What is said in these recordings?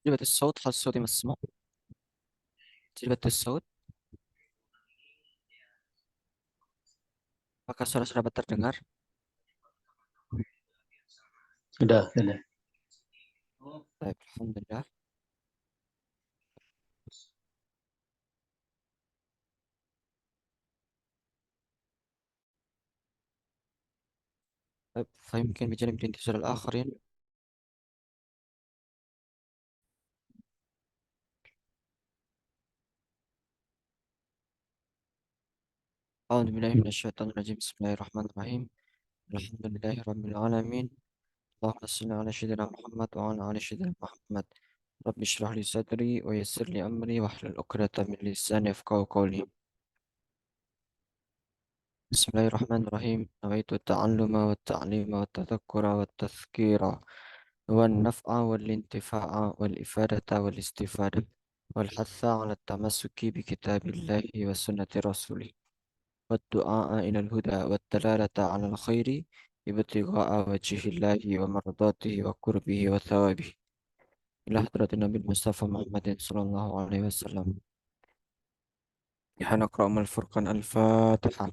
تجربة الصوت، هل صوتي مسموع؟ تجربة الصوت. Apakah suara saya dapat terdengar? Sudah. Baik, alhamdulillah. طيب، فيمكن بجانب الانتشار الآخرين. أعوذ بالله من الشيطان الرجيم. بسم الله الرحمن الرحيم. الحمد لله رب العالمين. اللهم صل على سيدنا محمد وعلى آل سيدنا محمد. رب اشرح لي صدري ويسر لي أمري واحلل عقدة من لساني يفقهوا قولي. بسم الله الرحمن الرحيم. نويت التعلم والتعليم والتذكر والتذكير والنفع والانتفاع والإفادة والاستفادة والحث على التمسك بكتاب الله وسنة رسوله والدعاء إلى الهدى والدلالة على الخير ابتغاء وجه الله ومرضاته وقربه وثوابه إلى حضرة النبي المصطفى محمد صلى الله عليه وسلم. نحن نقرأ من الفرقان الفاتحة.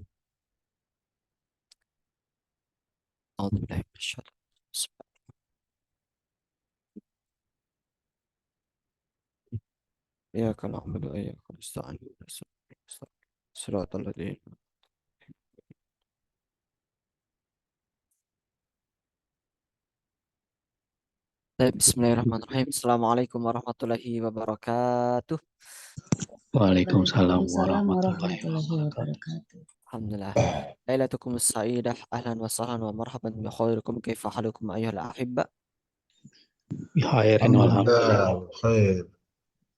أعوذ بالله من الشيطان. بسم الله. إياك نعبد وإياك نستعين. صراط الذين. طيب، بسم الله الرحمن الرحيم. السلام عليكم ورحمة الله وبركاته. Waalaikumsalam Waalaikumsalam warahmatullahi warahmatullahi wabarakatuh. wabarakatuh. الحمد لله. ليلتكم السعيدة. أهلا وسهلا ومرحبا بخيركم. كيف حالكم أيها الأحبة؟ Bihairin الحمد walhamdulillah. لله بخير.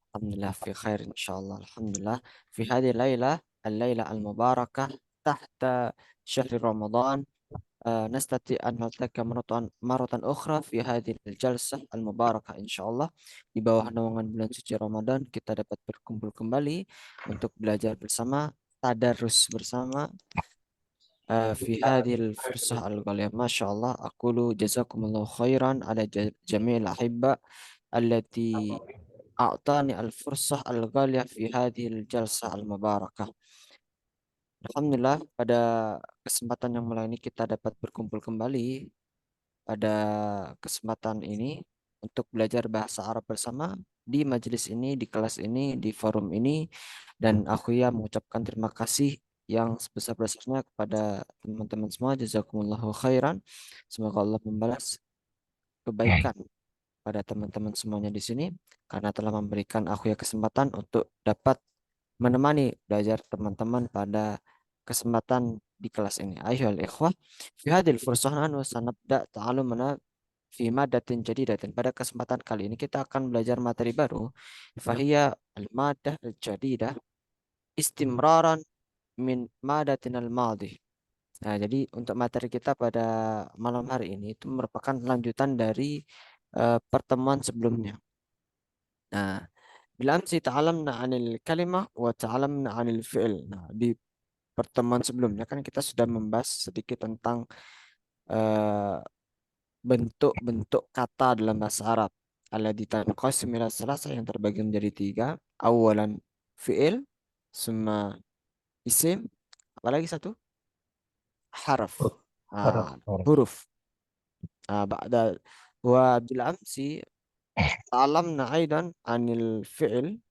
الحمد لله في خير إن شاء الله. الحمد لله. في هذه الليلة، الليلة المباركة تحت شهر رمضان، نستطيع أن نلتقي مرة أخرى في هذه الجلسة المباركة إن شاء الله. Di bawah naungan bulan suci Ramadan, kita dapat berkumpul kembali untuk belajar bersama, tadarus bersama في هذه الفرصة الغالية. ما شاء الله. أقول جزاكم الله خيرا على جميع الأحبة التي أعطاني الفرصة الغالية في هذه الجلسة المباركة. Alhamdulillah, pada kesempatan yang mulia ini kita dapat berkumpul kembali pada kesempatan ini untuk belajar bahasa Arab bersama di majelis ini, di kelas ini, di forum ini. Dan aku ya mengucapkan terima kasih yang sebesar-besarnya kepada teman-teman semua. Jazakumullahu khairan. Semoga Allah membalas kebaikan pada teman-teman semuanya di sini karena telah memberikan aku ya kesempatan untuk dapat menemani belajar teman-teman pada kesempatan di kelas ini. Ayuhal ikhwah, fi hadhil fursah nahnu sanabda ta'alumana fi madatin jadidatin. Pada kesempatan kali ini kita akan belajar materi baru. Fahiya al-madah al-jadidah istimraran min madatin al-madhi. Nah, jadi untuk materi kita pada malam hari ini itu merupakan lanjutan dari pertemuan sebelumnya. Nah, bila amsi ta'alamna 'anil kalimah wa ta'alamna 'anil fi'il. Nah, di pertemuan sebelumnya kan kita sudah membahas sedikit tentang eh, bentuk-bentuk kata dalam bahasa Arab. Alladzi tanqasim ila salasa, yang terbagi menjadi tiga. Awalan fi'il, summa isim, apalagi satu? Harf. Harap. Ah, huruf. Ba'da wa bil amsi ta'alamna aidan anil fi'il.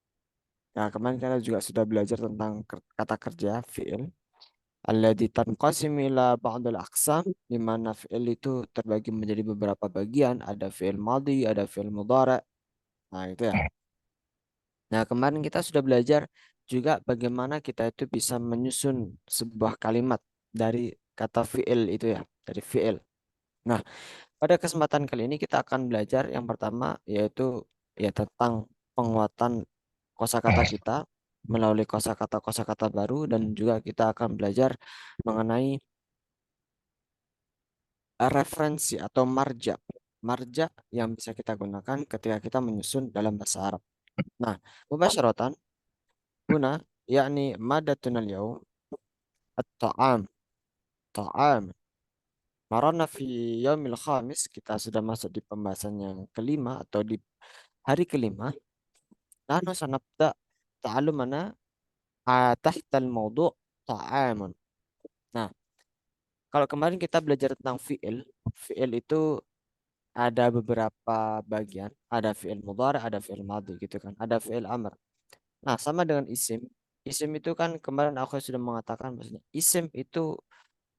Nah, kemarin kita juga sudah belajar tentang kata kerja fi'il. Alladzi tanqasim ila ba'dil aqsam, di mana fi'il itu terbagi menjadi beberapa bagian, ada fi'il madhi, ada fi'il mudhari'. Nah, itu ya. Nah, kemarin kita sudah belajar juga bagaimana kita itu bisa menyusun sebuah kalimat dari kata fi'il itu ya, dari fi'il. Nah, pada kesempatan kali ini kita akan belajar yang pertama yaitu ya tentang penguatan kosakata kita melalui kosakata-kosakata baru, dan juga kita akan belajar mengenai referensi atau marja. Marja yang bisa kita gunakan ketika kita menyusun dalam bahasa Arab. Nah, mubasyaratan huna yakni madatuna al-yaum at-ta'am. Ta'am. Marana fi yaumil khamis, kita sudah masuk di pembahasan yang kelima atau di hari kelima, nahnu sanabda ta'allumana tahta al-mawdu' ta'amun. Nah, kalau kemarin kita belajar tentang fi'il, fi'il itu ada beberapa bagian, ada fi'il mudhari, ada fi'il madhi gitu kan, ada fi'il amr. Nah, sama dengan isim. Isim itu kan kemarin aku sudah mengatakan maksudnya isim itu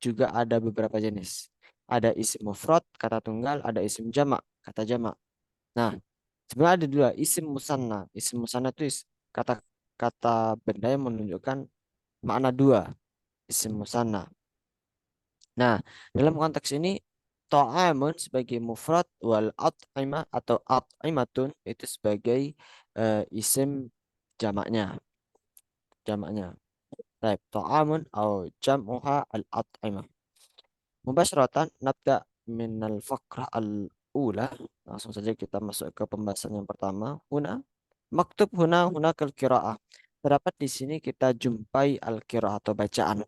juga ada beberapa jenis. Ada isim mufrad, kata tunggal, ada isim jamak, kata jamak. Nah, sebenarnya ada dua, isim musanna. Isim musanna itu kata kata benda yang menunjukkan makna dua, isim musanna. Nah, dalam konteks ini ta'amun sebagai mufrad wal at'imah atau at'imatun itu sebagai isim jamaknya, jamaknya. Baik, ta'amun atau jam'uha al-at'imah. Mubasyratan nabda minal faqrah al-ula. Langsung saja kita masuk ke pembahasan yang pertama. Maktub hunakal qiraah. Terdapat di sini kita jumpai al-qiraah atau bacaan.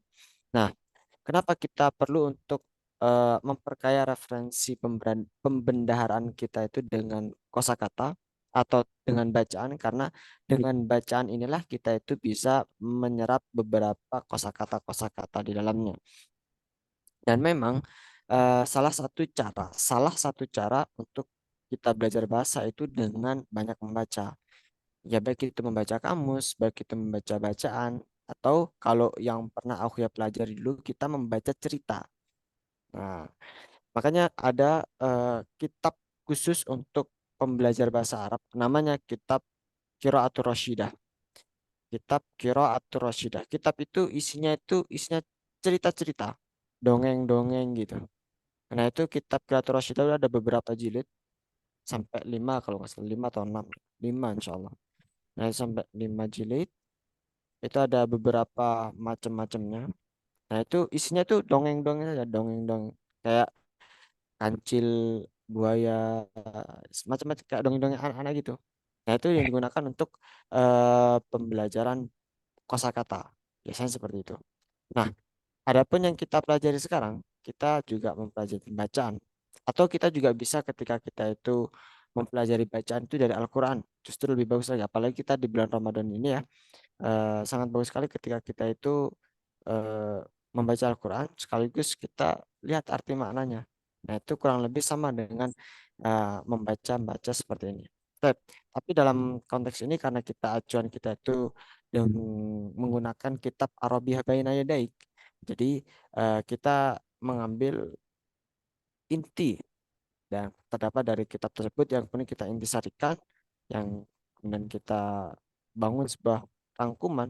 Nah, kenapa kita perlu untuk memperkaya referensi pembendaharaan kita itu dengan kosakata atau dengan bacaan? Karena dengan bacaan inilah kita itu bisa menyerap beberapa kosakata-kosakata di dalamnya. Dan memang salah satu cara untuk kita belajar bahasa itu dengan banyak membaca. Ya baik itu membaca kamus, baik itu membaca bacaan, atau kalau yang pernah aku ya pelajari dulu kita membaca cerita. Nah, makanya ada kitab khusus untuk pembelajar bahasa Arab, namanya kitab Qiraatul Rasyidah. Kitab Qiraatul Rasyidah. Kitab itu isinya cerita-cerita, dongeng-dongeng gitu. Nah itu kitab Qiraatul Rasyidah ada beberapa jilid sampai 5 kalau nggak salah 5 atau 6, 5 insya Allah. Nah sampai 5 jilid itu ada beberapa macam-macamnya. Nah itu isinya tuh dongeng-dongeng aja, dongeng-dongeng kayak kancil, buaya, macam-macam kayak dongeng-dongeng anak-anak gitu. Nah itu yang digunakan untuk pembelajaran kosakata. Biasanya seperti itu. Nah, adapun yang kita pelajari sekarang, kita juga mempelajari pembacaan. Atau kita juga bisa ketika kita itu mempelajari bacaan itu dari Al-Quran. Justru lebih bagus lagi. Apalagi kita di bulan Ramadan ini ya. Sangat bagus sekali ketika kita itu eh, membaca Al-Quran sekaligus kita lihat arti maknanya. Nah, itu kurang lebih sama dengan membaca-baca seperti ini. Tep, Tapi dalam konteks ini karena kita acuan kita itu menggunakan kitab Arabiah Baina Yadaik. Jadi kita mengambil inti dan terdapat dari kitab tersebut yang kemudian kita intisarikan, yang kemudian kita bangun sebuah rangkuman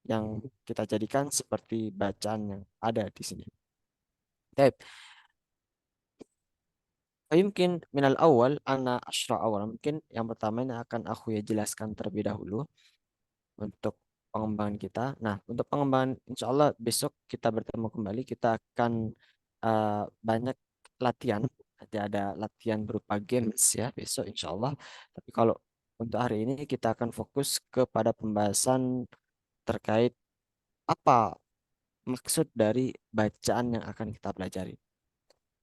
yang kita jadikan seperti bacaan yang ada di sini. Baik, mungkin minal awal ana asyra awal. Mungkin yang pertama ini akan aku ya jelaskan terlebih dahulu untuk pengembangan kita. Nah, untuk pengembangan insya Allah besok kita bertemu kembali. Kita akan banyak latihan. Nanti ada latihan berupa games ya besok insya Allah. Tapi kalau untuk hari ini kita akan fokus kepada pembahasan terkait apa maksud dari bacaan yang akan kita pelajari.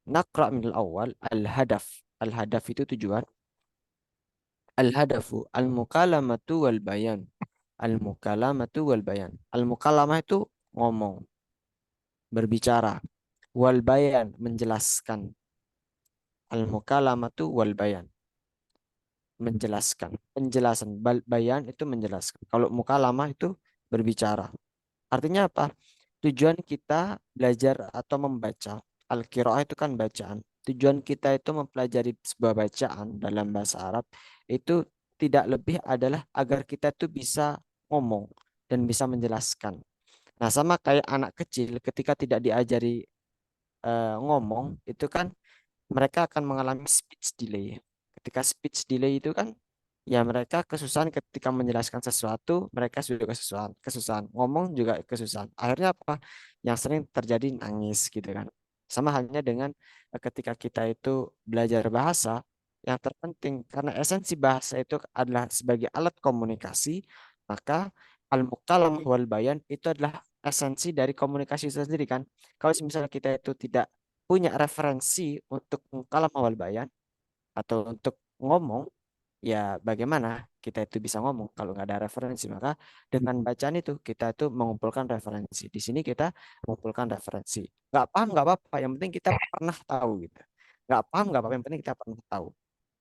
Naqra minal awal al-hadaf. Al-hadaf itu tujuan. Al-hadafu al-mukalamatu wal bayan. Al-mukalamatu wal bayan. Al-mukalamah itu ngomong, berbicara. Wal bayan menjelaskan. Al-mukalamatu wal bayan menjelaskan. Penjelasan. Bayan itu menjelaskan. Kalau mukalamah itu berbicara. Artinya apa? Tujuan kita belajar atau membaca. Al-qiraah itu kan bacaan. Tujuan kita itu mempelajari sebuah bacaan dalam bahasa Arab itu tidak lebih adalah agar kita tuh bisa ngomong dan bisa menjelaskan. Nah, sama kayak anak kecil ketika tidak diajari ngomong itu kan mereka akan mengalami speech delay. Ketika speech delay itu kan ya mereka kesusahan ketika menjelaskan sesuatu, mereka juga kesusahan, kesusahan ngomong juga kesusahan. Akhirnya apa? Yang sering terjadi nangis gitu kan. Sama halnya dengan ketika kita itu belajar bahasa, yang terpenting karena esensi bahasa itu adalah sebagai alat komunikasi, maka al-mukalam wal bayan itu adalah esensi dari komunikasi itu sendiri kan. Kalau misalnya kita itu tidak punya referensi untuk mukalam wal bayan atau untuk ngomong, ya bagaimana kita itu bisa ngomong kalau nggak ada referensi? Maka dengan bacaan itu kita itu mengumpulkan referensi. Di sini kita mengumpulkan referensi. Nggak paham nggak apa-apa, yang penting kita pernah tahu gitu. Nggak paham nggak apa-apa, yang penting kita pernah tahu.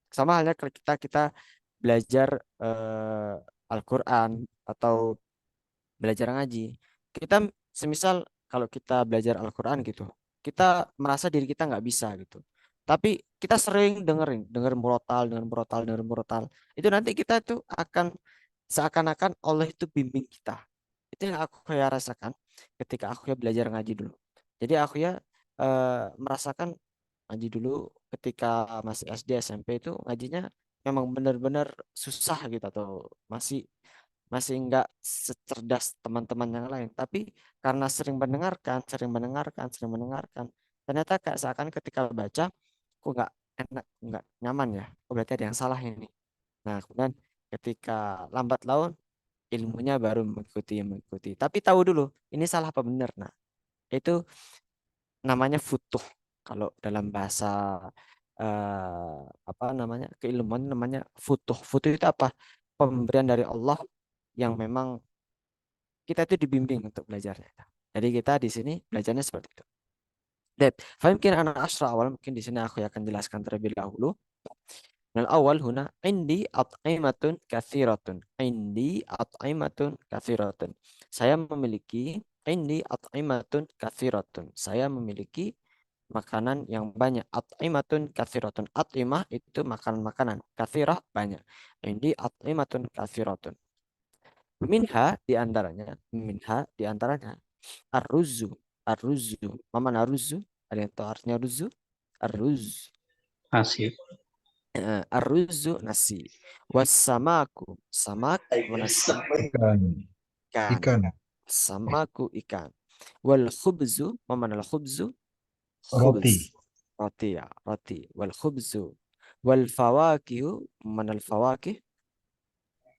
Sama halnya kalau kita belajar Al-Quran atau belajar ngaji. Kita semisal kalau kita belajar Al-Quran gitu, kita merasa diri kita nggak bisa gitu. Tapi kita sering dengerin murotal, dengerin murotal, dengerin murotal. Itu nanti kita tuh akan seakan-akan Allah itu bimbing kita. Itu yang aku kayak rasakan ketika aku ya belajar ngaji dulu. Jadi aku ya merasakan ngaji dulu ketika masih SD SMP itu ngajinya memang benar-benar susah gitu atau masih masih nggak secerdas teman-teman yang lain. Tapi karena sering mendengarkan, ternyata kayak seakan ketika baca, kok nggak enak, nggak nyaman ya. Oh, berarti ada yang salah ini. Nah, kemudian ketika lambat laun, ilmunya baru mengikuti. Tapi tahu dulu, ini salah apa benar. Nah, itu namanya futuh. Kalau dalam bahasa apa namanya keilmuan namanya futuh. Futuh itu apa? Pemberian dari Allah yang memang kita itu dibimbing untuk belajarnya. Jadi kita di sini belajarnya seperti itu. Dep, mungkin anak asra awal mungkin di sini aku akan jelaskan terlebih dahulu. Yang awal huna indi at'imatun kathiratun. Indi at'imatun kathiratun. Saya memiliki indi at'imatun kathiratun. Saya memiliki makanan yang banyak. At'imatun kathiratun. At'imah itu makanan-makanan. Kathirah banyak. Indi at'imatun kathiratun. Minha di antaranya arruzu, arruzu. Mama arruzu? Ada yang tahu artinya arruzu? Arruz. Nasi. Arruzu nasi. Wassamaku, samak mana samak? Ikan, Ikan. ikan, Samaku ikan. Wal khubzu, mana al khubzu? Khubz. roti, Roti ya, roti. Wal khubzu. Wal fawakihu, mana al fawakih?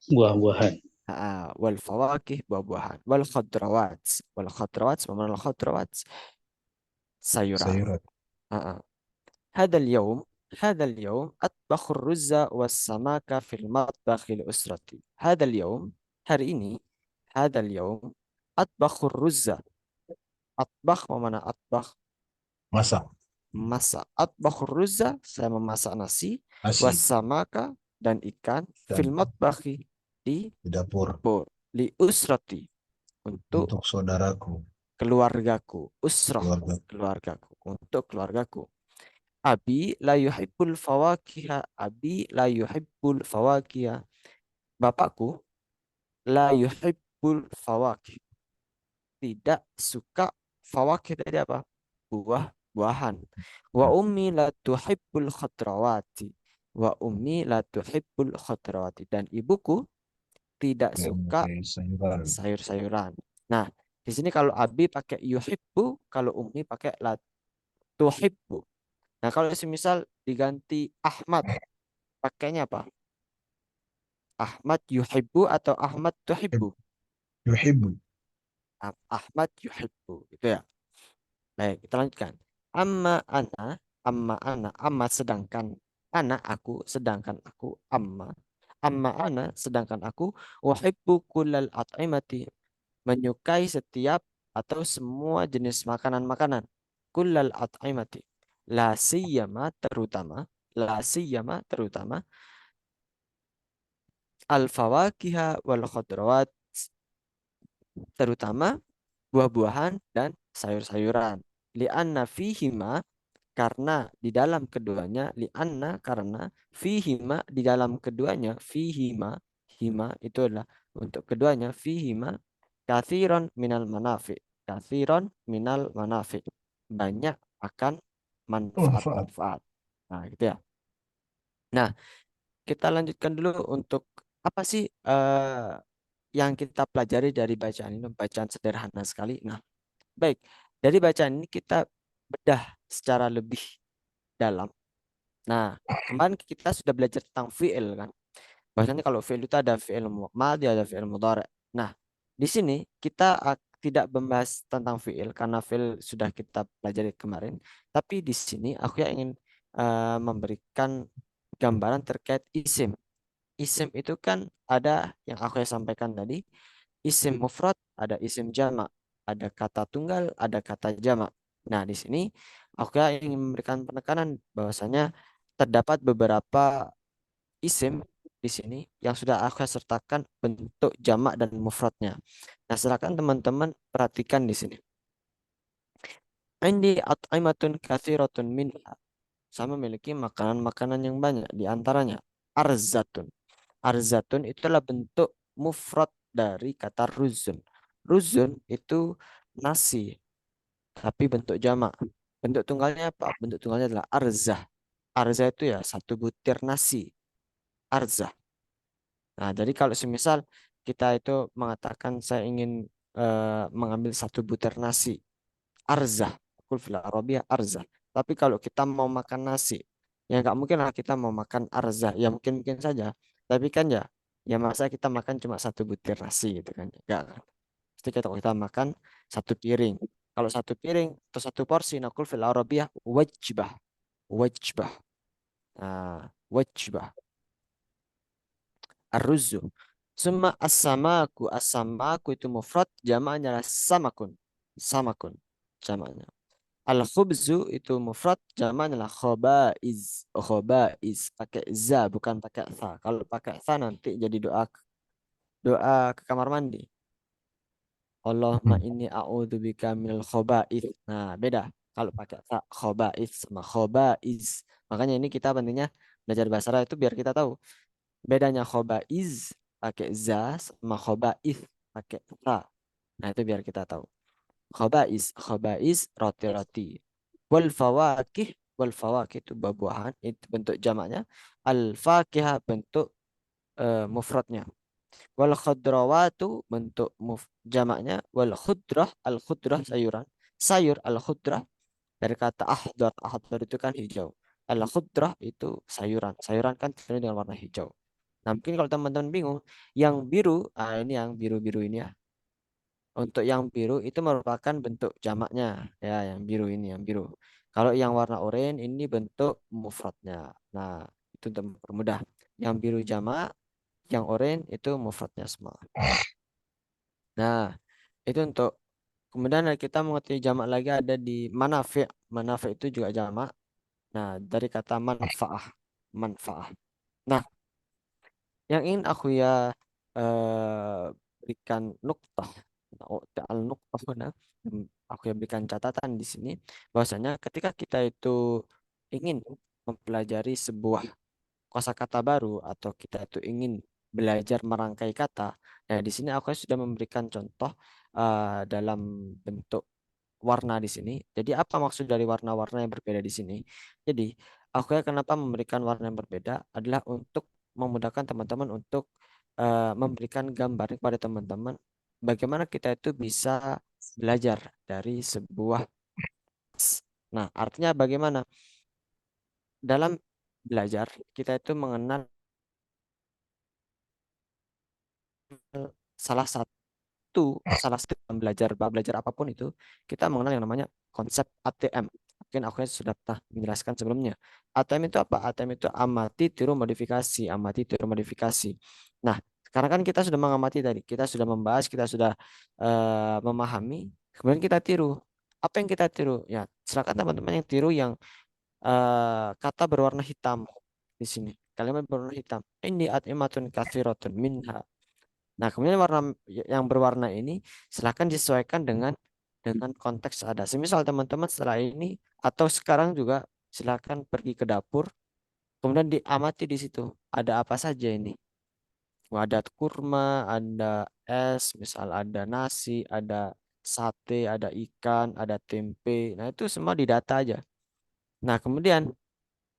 Buah-buahan. Wal fawakih buah-buahan. Wal khadrawat. Wal khadrawat, mana al khadrawat? Sayuran. sayuran. Ah, هذا اليوم هذا اليوم أطبخ الرز والسمك في المطبخ الأسرتي. هذا اليوم hari ini هذا اليوم أطبخ الرز. أطبخ mana أطبخ? Masak Masak. أطبخ الرز, saya memasak nasi. nasi Wassamaka, dan ikan. Fil dan matbakhi, di di dapur dapur. Li usrati, untuk untuk saudaraku, keluargaku. Usrah, keluarga. keluargaku. Untuk keluargaku. Abi la yuhibbul fawakiha. Abi la yuhibbul fawakiha. Bapakku la yuhibbul fawakih. Tidak suka fawakih tadi apa? Buah-buahan. Wa ummi la tuhibbul khadrawati. Wa ummi la tuhibbul khadrawati. Dan ibuku tidak Tidak suka menyukai sayuran. sayur-sayuran. Nah, di sini kalau abi pakai yuhibbu, kalau ummi pakai la tuhibbu. Nah, kalau semisal diganti Ahmad, pakainya apa? Ahmad yuhibbu atau Ahmad tuhibbu? Yuhibbu. Ahmad yuhibbu. Gitu ya. Baik, kita lanjutkan. Amma sedangkan sedangkan aku, amma ana sedangkan aku, uhibbu kullal at'imati, menyukai setiap atau semua jenis makanan-makanan. Kullal at'imati, la siyama terutama, al-fawakiha wal khudrawat, terutama buah-buahan dan sayur-sayuran. Li'anna fihima, karena di dalam keduanya, li'anna karena fihima di dalam keduanya, fihima, hima itu adalah untuk keduanya, fihima kathiron minal manafi, kathiron minal manafi, banyak akan Manfaat. manfaat-manfaat. Nah, gitu ya. Nah, kita lanjutkan dulu untuk apa sih yang kita pelajari dari bacaan ini, bacaan sederhana sekali. Nah, baik, dari bacaan ini kita bedah secara lebih dalam. Nah, kemarin kita sudah belajar tentang fi'il kan. Bahasanya kalau fi'il itu ada fi'il madhi, ada fi'il mudhari. Nah, di sini kita tidak membahas tentang fi'il karena fi'il sudah kita pelajari kemarin. Tapi di sini aku yang ingin memberikan gambaran terkait isim. isim itu kan ada yang aku sampaikan tadi, isim mufrad, ada isim jamak, ada kata tunggal, ada kata jamak. Nah, di sini aku ingin memberikan penekanan bahwasanya terdapat beberapa isim di sini yang sudah aku sertakan bentuk jamak dan mufradnya. Nah, silakan teman-teman perhatikan di sini. Indi at'imatun katsiratun minha. Saya memiliki makanan-makanan yang banyak, di antaranya arzatun. Arzatun itulah bentuk mufrad dari kata ruzun. Ruzun itu nasi, tapi bentuk jamak. Bentuk tunggalnya apa? Bentuk tunggalnya adalah arzah. Arzah itu ya satu butir nasi. Arzah. Nah, jadi kalau semisal kita itu mengatakan saya ingin mengambil satu butir nasi, arzah. Kul fil arabiyah arzah. Tapi kalau kita mau makan nasi, ya nggak mungkin lah kita mau makan arzah. Ya mungkin-mungkin saja. Tapi kan ya masa kita makan cuma satu butir nasi gitu kan. Enggak kan. Pasti kita makan satu piring. Kalau satu piring atau satu porsi, nakul fil arabiyah wajbah. Wajbah. Nah, wajbah. Ar-ruzu. Summa as-samaku. As-samaku itu mufrad, jamaknya adalah samakun. Samakun. Jamaknya. Al-khubzu itu mufrad, jamaknya adalah khobaiz. Khobaiz. Pakai za, bukan pakai tha. Kalau pakai tha nanti jadi doa doa ke kamar mandi. Allahumma inni a'udzubika minal khobaiz. Nah, beda. Kalau pakai tha, khobaiz sama khobaiz. Makanya ini kita pentingnya belajar bahasa Arab itu biar kita tahu bedanya khobaiz pakai za sama khobaiz pakai ta. Nah, itu biar kita tahu. Khobaiz, khobaiz roti-roti. Wal fawakih itu buah-buahan, itu bentuk jamaknya. Al fakihah bentuk mufradnya. Wal khudrawatu bentuk jamaknya. Wal khudrah, al khudrah sayuran. Sayur al khudrah dari kata ahdar. Ahdar itu kan hijau. Al khudrah itu sayuran. Sayuran kan terlihat dengan warna hijau. Nah, mungkin kalau teman-teman bingung, yang biru, ini yang biru-biru ini ya. Untuk yang biru itu merupakan bentuk jamaknya, ya, yang biru ini, yang biru. Kalau yang warna oranye ini bentuk mufradnya. Nah, itu untuk mempermudah. Yang biru jamak, yang oranye itu mufradnya semua. Nah, itu untuk kemudian kita mengerti jamak lagi ada di manafi'. Manafi' itu juga jamak. Nah, dari kata manfaah, manfaah. Nah, yang ingin aku ya berikan nuktah, al nuktah mana? Aku ya berikan catatan di sini bahwasanya ketika kita itu ingin mempelajari sebuah kosakata baru atau kita itu ingin belajar merangkai kata, nah di sini aku sudah memberikan contoh dalam bentuk warna di sini. Jadi apa maksud dari warna-warna yang berbeda di sini? Jadi aku ya kenapa memberikan warna yang berbeda adalah untuk memudahkan teman-teman untuk memberikan gambar kepada teman-teman bagaimana kita itu bisa belajar dari sebuah. Nah, artinya bagaimana? Dalam belajar kita itu mengenal salah satu dalam belajar apapun itu kita mengenal yang namanya konsep ATM. Mungkin aku sudah pernah menjelaskan sebelumnya. ATM itu apa? ATM itu amati tiru modifikasi, amati tiru modifikasi. Nah, sekarang kan kita sudah mengamati tadi, kita sudah membahas, kita sudah memahami, kemudian kita tiru. Apa yang kita tiru? Ya, silakan teman-teman yang tiru yang kata berwarna hitam di sini. Kalimat berwarna hitam. Ini at'imatun katsiratun minha. Nah, kemudian warna yang berwarna ini silakan disesuaikan dengan konteks ada. Semisal teman-teman setelah ini atau sekarang juga silakan pergi ke dapur, kemudian diamati di situ ada apa saja ini. Wah, ada kurma, ada es, misal ada nasi, ada sate, ada ikan, ada tempe. Nah, itu semua didata aja. Nah, kemudian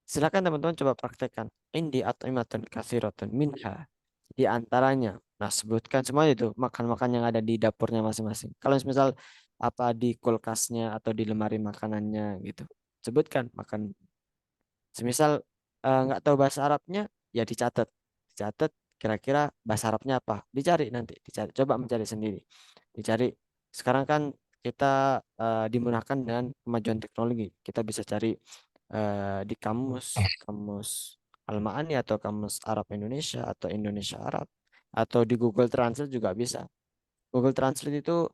silakan teman-teman coba praktekkan. Indi at'imatun katsiratun minha. Di antaranya. Nah, sebutkan semua itu makan-makan yang ada di dapurnya masing-masing. Kalau misal apa di kulkasnya atau di lemari makanannya gitu. Sebutkan makan. Semisal nggak tahu bahasa Arabnya, ya dicatat. Dicatat kira-kira bahasa Arabnya apa. Dicari nanti, dicari. Coba mencari sendiri. Dicari. Sekarang kan kita dimudahkan dengan kemajuan teknologi. Kita bisa cari di kamus, kamus Al-Ma'ani atau Kamus Arab Indonesia atau Indonesia Arab atau di Google Translate juga bisa. Google Translate itu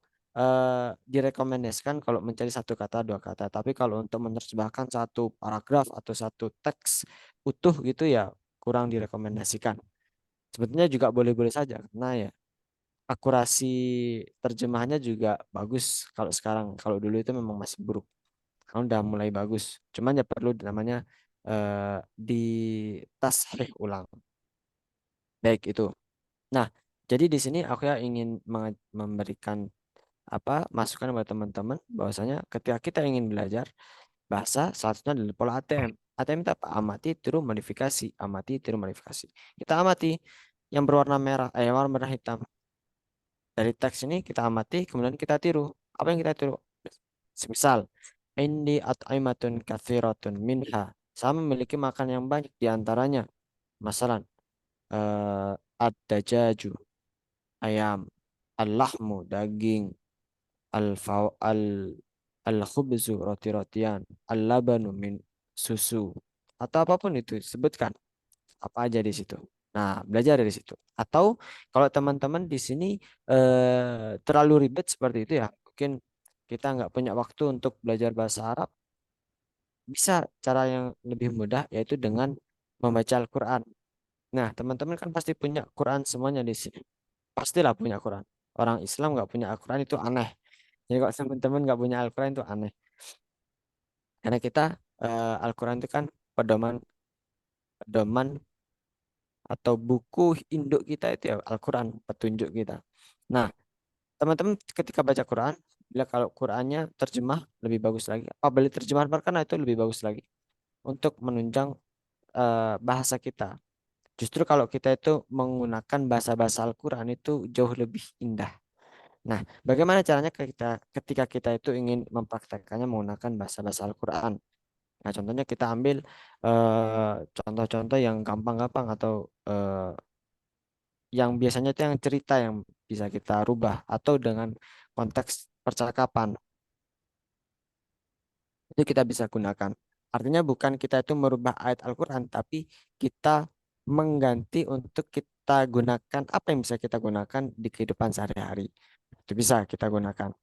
direkomendasikan kalau mencari satu kata, dua kata. Tapi kalau untuk menerjemahkan satu paragraf atau satu teks utuh gitu ya kurang direkomendasikan. Sebetulnya juga boleh-boleh saja karena ya akurasi terjemahannya juga bagus kalau sekarang. Kalau dulu itu memang masih buruk. Sekarang udah mulai bagus. Cuman ya perlu namanya ditashih ulang. Baik itu. Nah, jadi di sini aku ya ingin memberikan masukan buat teman-teman bahwasanya ketika kita ingin belajar bahasa salah satunya adalah pola ATM. ATM itu apa? Amati, tiru, modifikasi. Amati, tiru, modifikasi. Kita amati yang berwarna merah, yang warna hitam. Dari teks ini kita amati, kemudian kita tiru. Apa yang kita tiru? Semisal, indi at'imatun kathiratun minha. Saya memiliki makan yang banyak di antaranya. Masalan, ad-dajaju, ayam, al-lahmu, daging, al al-khubzu, roti-rotian, al-labanu, susu. Atau apapun itu, sebutkan apa aja di situ. Nah, belajar dari situ. Atau kalau teman-teman di sini terlalu ribet seperti itu ya, mungkin kita nggak punya waktu untuk belajar bahasa Arab, bisa cara yang lebih mudah yaitu dengan membaca Al-Quran. Nah, teman-teman kan pasti punya Quran semuanya di sini. Pastilah punya Quran. Orang Islam nggak punya Al-Quran itu aneh. Jadi kalau teman-teman nggak punya Al-Quran itu aneh. Karena kita Al-Quran itu kan pedoman pedoman atau buku induk kita itu ya Al-Quran, petunjuk kita. Nah, teman-teman ketika baca Quran, bila kalau Qurannya terjemah lebih bagus lagi. Apabila terjemahan Markana itu lebih bagus lagi untuk menunjang bahasa kita. Justru kalau kita itu menggunakan bahasa-bahasa Al-Quran itu jauh lebih indah. Nah, bagaimana caranya ketika kita itu ingin mempraktekkannya menggunakan bahasa-bahasa Al-Quran? Nah, contohnya kita ambil contoh-contoh yang gampang-gampang atau yang biasanya itu yang cerita yang bisa kita rubah atau dengan konteks percakapan itu kita bisa gunakan. Artinya bukan kita itu merubah ayat Al-Quran, tapi kita mengganti untuk kita gunakan apa yang bisa kita gunakan di kehidupan sehari-hari. Itu bisa kita gunakan.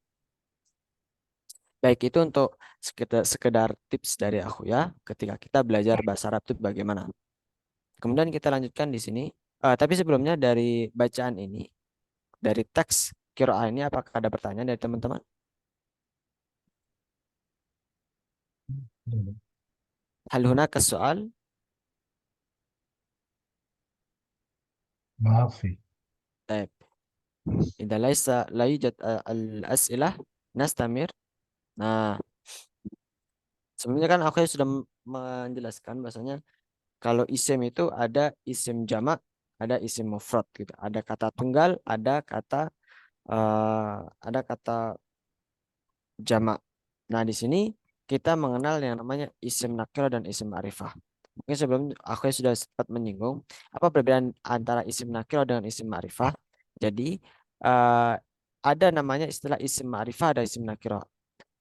Baik, itu untuk sekedar tips dari aku ya, ketika kita belajar bahasa Arab itu bagaimana. Kemudian kita lanjutkan di sini. Tapi sebelumnya dari bacaan ini, dari teks qiraah ini, apakah ada pertanyaan dari teman-teman? Hal hunaka soal? ما في. Baik. Idza laisa la yujad al-as'ilah nastamir. Nah, sebelumnya kan aku sudah menjelaskan bahasanya kalau isim itu ada isim jamak, ada isim mufrad gitu. Ada kata tunggal, ada kata jamak. Nah, di sini kita mengenal yang namanya isim nakirah dan isim ma'rifah. Mungkin sebelum aku sudah sempat menyinggung apa perbedaan antara isim nakirah dengan isim ma'rifah. Jadi eh, ada namanya istilah isim ma'rifah, ada isim nakirah.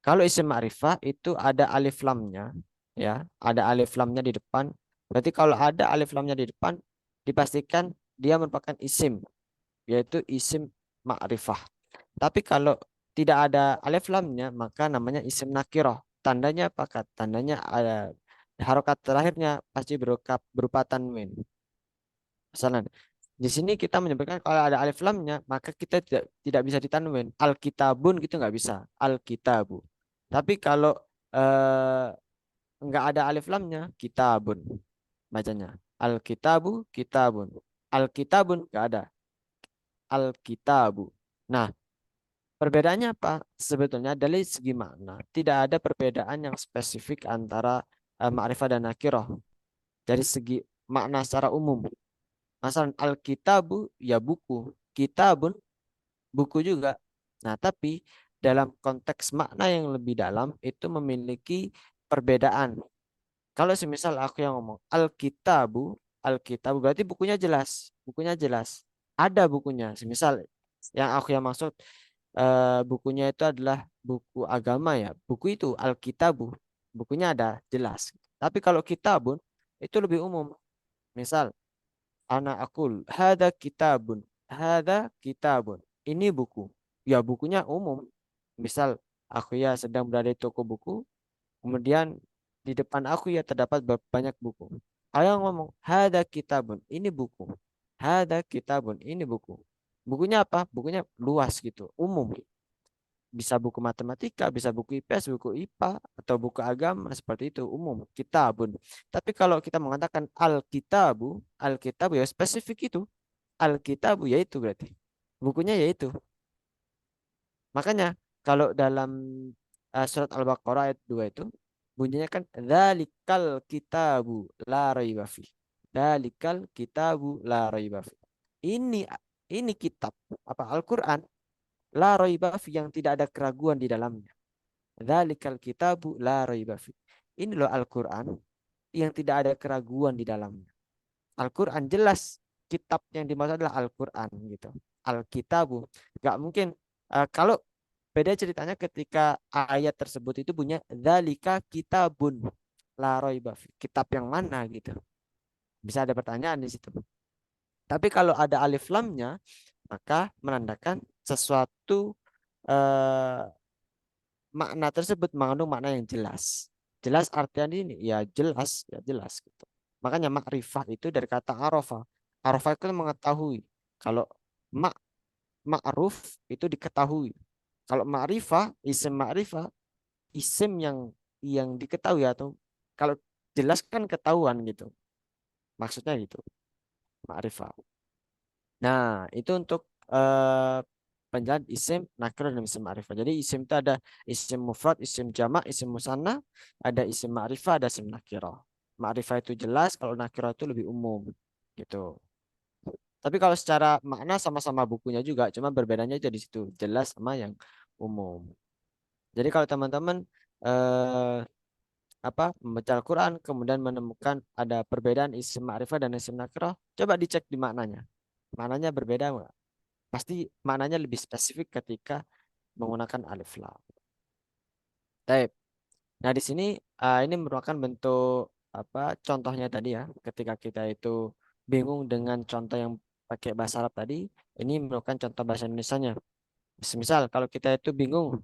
Kalau isim ma'rifah itu ada alif lamnya, ya, ada alif lamnya di depan. Berarti kalau ada alif lamnya di depan, dipastikan dia merupakan isim, yaitu isim ma'rifah. Tapi kalau tidak ada alif lamnya, maka namanya isim nakiroh. Tandanya apa? Tandanya ada harokat terakhirnya pasti berupa tanwin. Misalnya, di sini kita menyebutkan kalau ada alif lamnya, maka kita tidak bisa ditanwin. Alkitabun gitu nggak bisa. Alkitabu. Tapi kalau eh, nggak ada alif lamnya, kitabun bacanya. Alkitabu, kitabun. Alkitabun nggak ada. Alkitabu. Nah, perbedaannya apa? Sebetulnya dari segi makna, tidak ada perbedaan yang spesifik antara ma'rifah dan nakirah. Dari segi makna secara umum. Masalah Alkitabu ya buku, kitabun buku juga. Nah, tapi dalam konteks makna yang lebih dalam itu memiliki perbedaan. Kalau semisal aku yang ngomong Alkitabu berarti bukunya jelas, bukunya jelas. Ada bukunya. Semisal yang aku yang maksud bukunya itu adalah buku agama ya. Buku itu Alkitabu, bukunya ada jelas. Tapi kalau kitabun itu lebih umum. Misal, ana akul, hada kitabun. Ini buku. Ya bukunya umum. Misal, aku ya sedang berada di toko buku, kemudian di depan aku ya terdapat banyak buku. Ayo ngomong, hada kitabun, ini buku. Hada kitabun, ini buku. Bukunya apa? Bukunya luas gitu, umum. Bisa buku matematika, bisa buku IPS, buku IPA, atau buku agama seperti itu, umum. Kitabun. Tapi kalau kita mengatakan Alkitabu ya spesifik itu. Alkitabu yaitu berarti. Bukunya yaitu. Makanya kalau dalam surat Al-Baqarah ayat 2 itu bunyinya kan dzalikal kitabu la raiba fi. Dzalikal kitabu la raiba fi. Ini ini kitab apa Al-Qur'an la raiba fi yang tidak ada keraguan di dalamnya. Dzalikal kitabu la raiba fi. Ini loh Al-Qur'an yang tidak ada keraguan di dalamnya. Al-Qur'an jelas kitab yang dimaksud adalah Al-Qur'an gitu. Al-kitabu. Enggak mungkin kalau beda ceritanya ketika ayat tersebut itu punya dzalika kitabun la raiba fi. Kitab yang mana gitu. Bisa ada pertanyaan di situ. Tapi kalau ada alif lamnya maka menandakan sesuatu eh, makna tersebut mengandung makna yang jelas. Jelas artian ini ya jelas gitu. Makanya makrifah itu dari kata arafa. Arafa itu mengetahui. Kalau mak ma'ruf itu diketahui. Kalau ma'rifah, isim yang diketahui atau kalau jelas kan ketahuan gitu. Maksudnya gitu, ma'rifah. Nah, itu untuk penjelasan isim nakirah dan isim ma'rifah. Jadi isim itu ada isim mufrad, isim jamak, isim musanna, ada isim ma'rifah, ada isim nakirah. Ma'rifah itu jelas, kalau nakirah itu lebih umum gitu. Tapi kalau secara makna sama-sama bukunya juga, cuma berbedanya aja di situ, jelas sama yang umum. Jadi kalau teman-teman eh, membaca Al-Quran kemudian menemukan ada perbedaan isim ma'rifah dan isim nakirah, coba dicek di maknanya. Maknanya berbeda nggak? Pasti maknanya lebih spesifik ketika menggunakan alif lam. Baik. Nah, di sini ini merupakan bentuk contohnya tadi ya. Ketika kita itu bingung dengan contoh yang pakai bahasa Arab tadi, ini merupakan contoh bahasa Indonesianya. Misal kalau kita itu bingung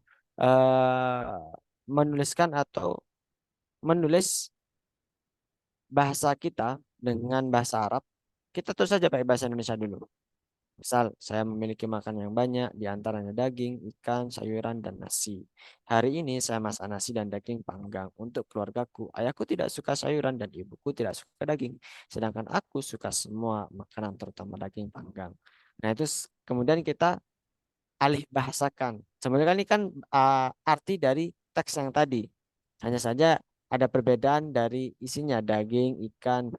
menuliskan atau menulis bahasa kita dengan bahasa Arab, kita tulis saja pakai bahasa Indonesia dulu. Misal, saya memiliki makanan yang banyak, di antaranya daging, ikan, sayuran, dan nasi. Hari ini saya masak nasi dan daging panggang untuk keluargaku. Ayahku tidak suka sayuran dan ibuku tidak suka daging. Sedangkan aku suka semua makanan, terutama daging panggang. Nah, itu kemudian kita alih bahasakan. Sebenarnya ini kan arti dari teks yang tadi. Hanya saja ada perbedaan dari isinya, daging, ikan,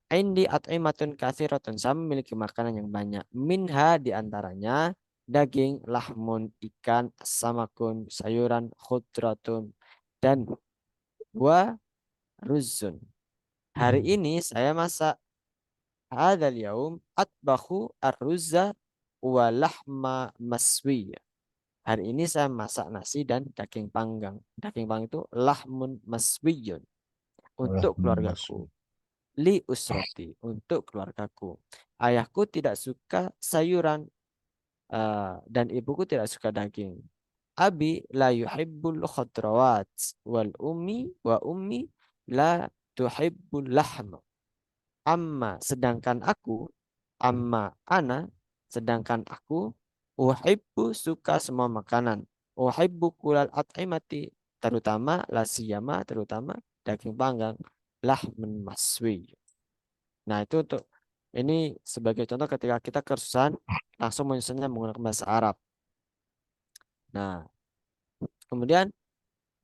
Indi at'imatun katsiratun. Saya memiliki makanan yang banyak. Minha diantaranya daging, lahmun, ikan, samakun, sayuran, khudratun, dan buah ruzun. Hari ini saya masak hadzal yaum atbahu ar-ruzza wa lahma maswi. Hari ini saya masak nasi dan daging panggang. Daging panggang itu lahmun maswiyun untuk keluargaku. Masuk. Li usroti untuk keluargaku. Ayahku tidak suka sayuran dan ibuku tidak suka daging. Abi la yuhibbul khadrawat wa ummi la tuhibbul lahm. Amma ana sedangkan aku uhibbu suka semua makanan. Uhibbu kulal at'imati terutama daging panggang lahmun maswi. Nah, itu untuk ini sebagai contoh ketika kita kesusahan langsung menyusunnya menggunakan bahasa Arab. Nah, kemudian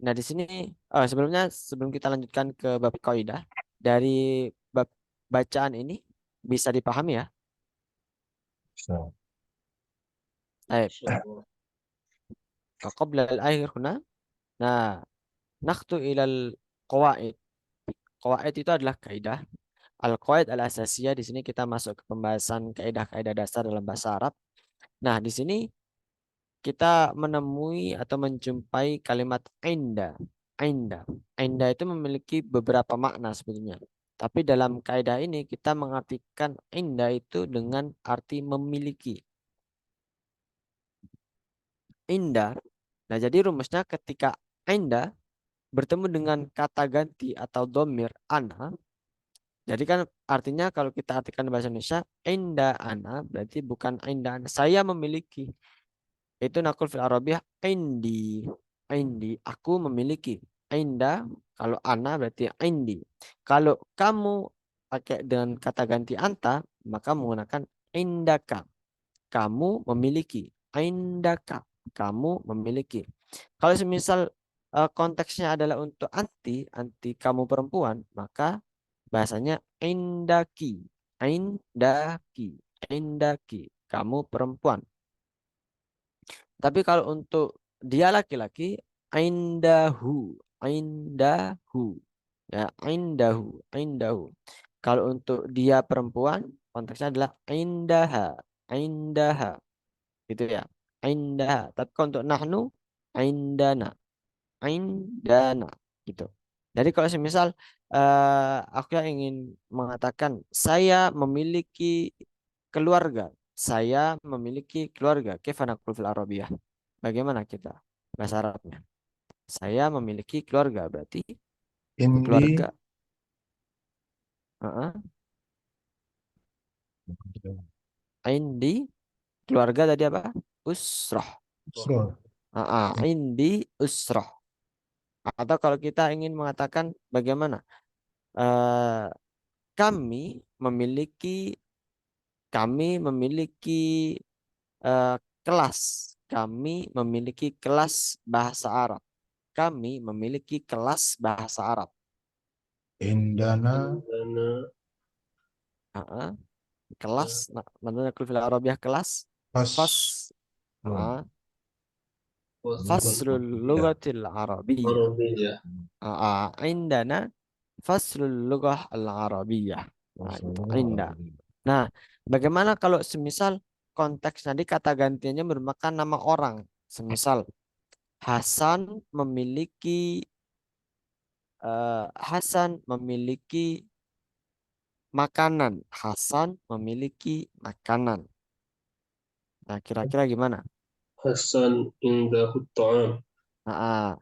di sini sebelumnya sebelum kita lanjutkan ke bab kaidah dari bab bacaan ini bisa dipahami ya. So, Baik. Qabla al-akhir huna. Nah, nakhtu ilal qawaid. Qawaid itu adalah kaidah. Al-qawaid al-asasiyah di sini kita masuk ke pembahasan kaidah-kaidah dasar dalam bahasa Arab. Nah, di sini kita menemui atau menjumpai kalimat inda. Inda. Inda itu memiliki beberapa makna sebetulnya. Tapi dalam kaidah ini kita mengartikan inda itu dengan arti memiliki. Inda. Nah, jadi rumusnya ketika inda bertemu dengan kata ganti atau domir ana. Jadi kan artinya kalau kita artikan bahasa Indonesia, inda ana berarti bukan inda ana. Saya memiliki. Itu nakul fil Arabiyah indi. Indi, aku memiliki. Inda, kalau ana berarti indi. Kalau kamu pakai dengan kata ganti anta, maka menggunakan indaka. Kamu memiliki. Indaka. Kamu memiliki. Kalau semisal konteksnya adalah untuk anti, anti kamu perempuan, maka bahasanya indaki. Indaki. Indaki. Kamu perempuan. Tapi kalau untuk dia laki-laki, indahu, indahu, ya, indahu, indahu. Kalau untuk dia perempuan, konteksnya adalah indaha, indaha, gitu ya, indaha. Tapi kalau untuk nahnu, indana, indana, gitu. Jadi kalau semisal aku yang ingin mengatakan saya memiliki keluarga, saya memiliki keluarga. Kaifa naqul fil Arabiyah? Bagaimana kita bahasa Arabnya? Saya memiliki keluarga berarti Indi keluarga. Heeh. Indi keluarga tadi apa? Usroh. Usrah. Indi usroh. Atau kalau kita ingin mengatakan bagaimana? Eh, kami memiliki kami memiliki eh, kelas. Kami memiliki kelas bahasa Arab. Kami memiliki kelas bahasa Arab. Indana Heeh. Kelas, namanya fil Arabiyah kelas. Fas, faslun. ah, faslul Ya. lugatil Arabiyyah. Indana faslul lugah al Arabiyyah. Nah, itu inda. Nah, bagaimana kalau semisal konteks nanti kata gantinya merupakan nama orang. Semisal Hasan memiliki Hasan memiliki makanan. Hasan memiliki makanan. Nah, kira-kira gimana? Hasan indahu ta'am. Nah,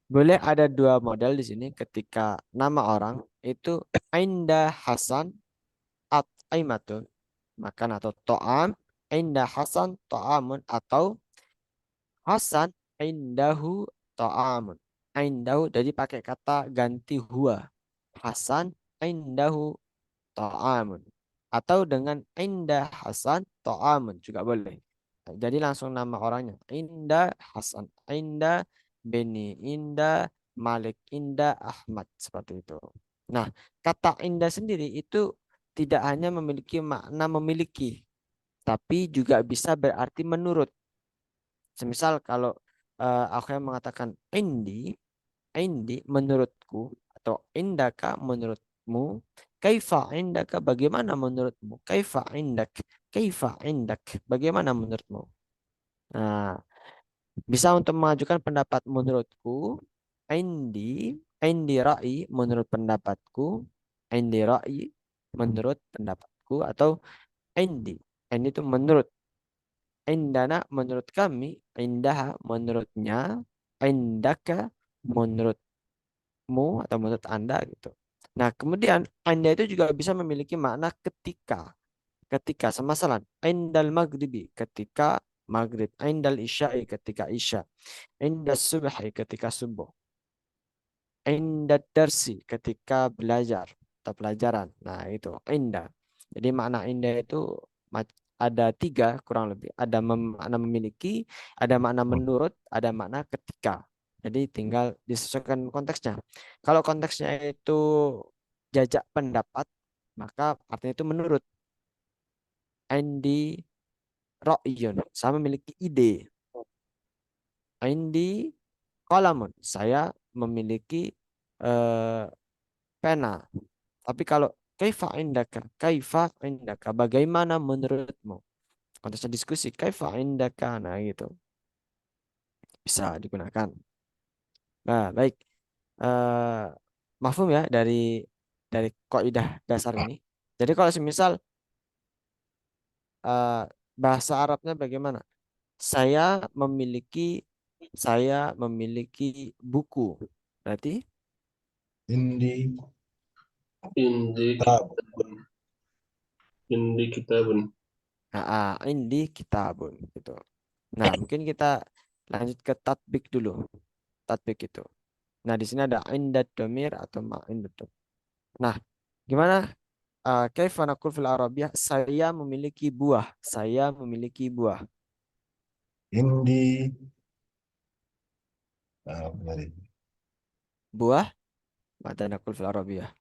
boleh ada dua model di sini ketika nama orang itu Inda Hasan at aimatun makan atau to'am, Inda Hasan to'amun atau Hasan indahu to'amun. Indahu jadi pakai kata ganti huwa. Hasan indahu ta'amun. Atau dengan Indah Hasan ta'amun juga boleh. Jadi langsung nama orangnya. Indah Hasan. Indah Beni. Indah Malik. Indah Ahmad. Seperti itu. Nah, kata Indah sendiri itu tidak hanya memiliki makna memiliki. Tapi juga bisa berarti menurut. Semisal kalau aku yang mengatakan Indi menurutku atau indaka menurutmu, kaifa indaka bagaimana menurutmu, kaifa indak bagaimana menurutmu. Nah, bisa untuk mengajukan pendapat menurutku, indi ra'i menurut pendapatku, indi ra'i menurut pendapatku atau indi itu menurut, indana menurut kami, indaha menurutnya, indaka menurut atau menurut Anda gitu. Nah, kemudian Anda itu juga bisa memiliki makna ketika. Ketika semasalan. Indal maghribi ketika maghrib. Indal isya'i ketika isya. Indas subhi ketika subuh. Indad darsi ketika belajar atau pelajaran. Nah, itu indah. Jadi makna indah itu ada tiga kurang lebih. Ada makna memiliki, ada makna menurut, ada makna ketika. Jadi tinggal disesuaikan konteksnya. Kalau konteksnya itu jajak pendapat, maka artinya itu menurut. Indi ra'yun, saya memiliki ide. Indi kalamun, saya memiliki eh, pena. Tapi kalau kaifa indaka, bagaimana menurutmu? Konteksnya diskusi, kaifa indaka, nah gitu bisa digunakan. Nah, baik. Eh mafhum ya dari kaidah dasar ini. Jadi kalau semisal eh, bahasa Arabnya bagaimana? Saya memiliki saya memiliki buku. Berarti Indi Indi kitab. kitabun. Indi kitabun. indi kitabun gitu. Nah, mungkin kita lanjut ke tatbik dulu. Tatbik itu. Nah, di sini ada indat domir atau ma indat domir. Nah, gimana? Kaifa naqul fil Arabiyah? Saya memiliki buah. Saya memiliki buah. Indi apa tadi? Buah. Mata naqul fil Arabiyah.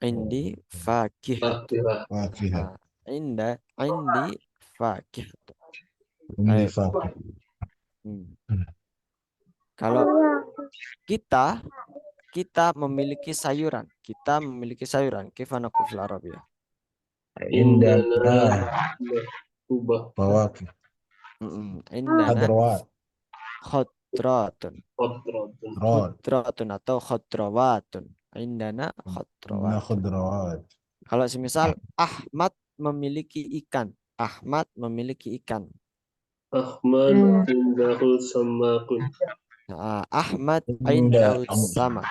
Indi fakihatu. Akhirah. Fakihah. Ah, indi fakihatu. Indi Baik. fakih. Hmm. Kalau kita kita memiliki sayuran. Kita memiliki sayuran. Kaifa naqul fil Arabiyah? Indana Indana mahbubah. fawakih. Indana Hadrawat. khadratun. Qadratun. Rod. Khudratun atau khudrawatun. Indana Inna khudrawatun. khudrawat. Kalau semisal Ahmad memiliki ikan. Ahmad memiliki ikan. Ahmad indahu samakun. Ahmad Inda indahu samak.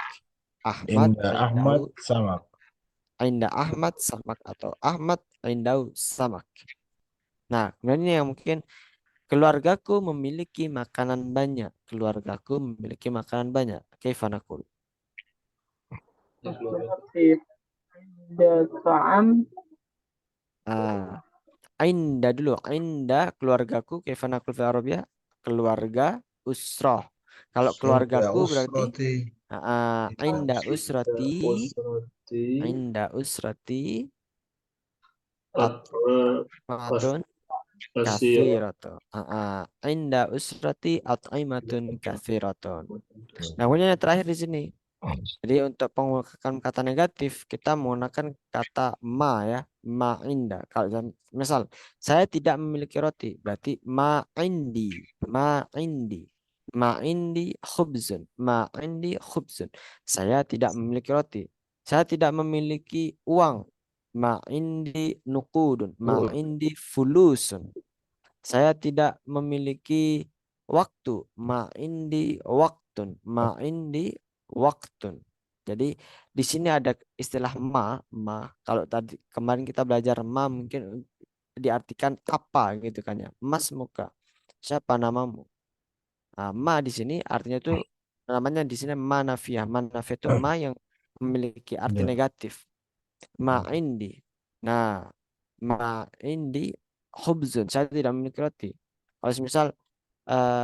Ahmad Inda Ahmad indahu samak. Ahmad samak atau Ahmad indahu samak. Nah, kemudian ini yang mungkin keluargaku memiliki makanan banyak. Keluargaku memiliki makanan banyak. Kaifa naqul? ده طعام Ah, Ainda dulu. Ainda keluargaku. Kaifa naqul fil Arabiyah? Keluarga usroh. Kalau Inda keluargaku berarti usrati. Ainda Inda usrati. usrati Ainda usrati. atma Atmatun kasira. kathiratu. Ainda usrati at'imatun kathiratun. Nah, kemudian yang terakhir di sini. Jadi untuk pengungkapan kata negatif kita menggunakan kata ma ya, ma inda. Kalau misal saya tidak memiliki roti, berarti ma indi, ma indi khubzun, ma indi khubzun. Saya tidak memiliki roti. Saya tidak memiliki uang. Ma indi nuqudun, ma indi fulusun. Saya tidak memiliki waktu. Ma indi waktun. Ma indi waktun. Jadi di sini ada istilah ma. Kalau tadi kemarin kita belajar ma mungkin diartikan apa gitu kan ya. Mas muka. Siapa namamu? Nah, ma di sini artinya itu namanya di sini manafiyah. Manafiyah itu ma yang memiliki arti Ya. negatif. Ma indi. Nah, ma indi khubzun. Saya tidak memiliki roti. Kalau misal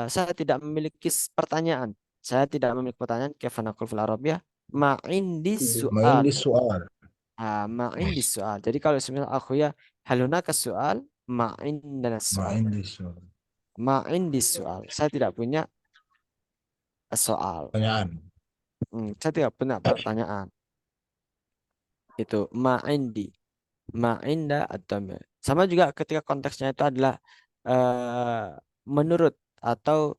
saya tidak memiliki pertanyaan. Saya tidak memiliki pertanyaan. Kaifa naqul fil Arabiyah? Ma indi Ma su'al. indi soal. Ma indi su'al. Jadi kalau semisal aku ya haluna ke soal, ma indana Ma soal. indi soal. Ma indi soal. Saya tidak punya soal. Pertanyaan. Saya tidak punya pertanyaan. Itu ma indi. Ma inda atau sama juga ketika konteksnya itu adalah eh, menurut atau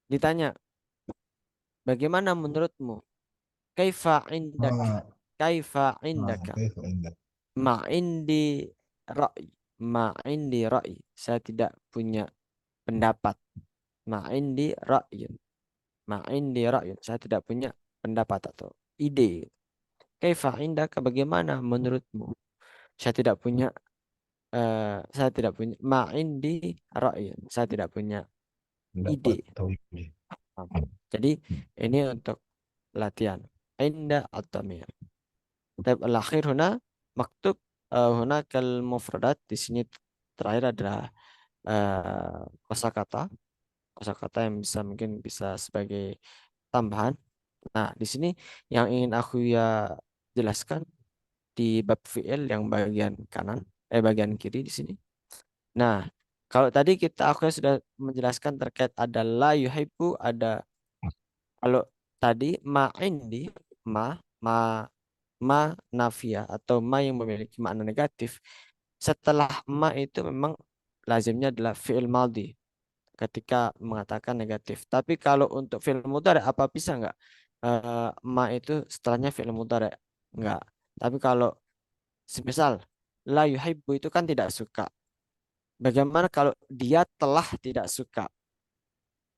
ditanya bagaimana menurutmu? Kaifa indak? Ah, Kaifa indaka? kaifa indak? Ma indi ra'i. Ma indi ra'i. Saya tidak punya pendapat. Ma indi ra'yun. Ma indi ra'yun. Saya tidak punya pendapat atau ide. Kaifa indaka? Bagaimana menurutmu? Saya tidak punya saya tidak punya ma indi ra'yun. Saya tidak punya ide. Pendapat atau ide. Jadi ini untuk latihan. Inda atau طيب الأخير هنا مكتوب هناك المفردات di sini terakhir adalah kosakata kosakata yang bisa mungkin bisa sebagai tambahan. Nah, di sini yang ingin aku ya jelaskan di bab fi'il yang bagian kanan bagian kiri di sini. Nah, kalau tadi aku sudah menjelaskan terkait ada la yuhibbu ada kalau tadi ma indi ma ma ma nafiyah atau ma yang memiliki makna negatif setelah ma itu memang lazimnya adalah fi'il madhi. ketika mengatakan negatif. Tapi kalau untuk fi'il mudhari apa bisa nggak? Ma itu setelahnya fi'il mudhari? Enggak. Tapi kalau semisal la yuhibbu itu kan tidak suka. Bagaimana kalau dia telah tidak suka?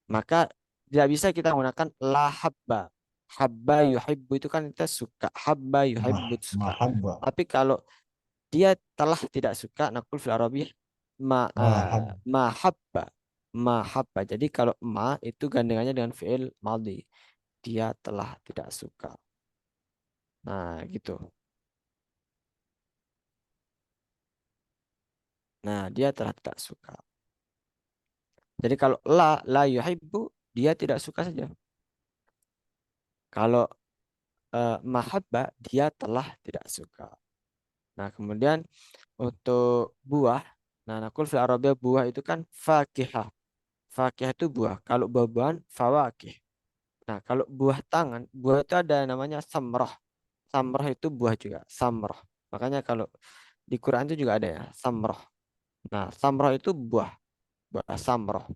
Maka tidak bisa kita menggunakan la habba. Habba yuhibbu itu kan kita suka. Habba yuhibbu itu suka. Mahabba. Tapi kalau dia telah tidak suka, nakul fil Arabiyyah Mahab. mahabba. Mahabba. Jadi kalau ma itu gandengannya dengan fi'il madhi. Dia telah tidak suka. Nah, gitu. Nah, dia telah tidak suka. Jadi kalau la yuhibbu, dia tidak suka saja. Kalau mahabba, dia telah tidak suka. Nah, kemudian untuk buah, nah nakul fil Arabia buah itu kan fakihah. Fakihah itu buah. Kalau buah-buahan fawakih. Nah, kalau buah tangan, buah itu ada namanya samroh. Samroh itu buah juga, samroh. Makanya kalau di Quran itu juga ada ya, samroh. Nah, samroh itu buah, buah samroh.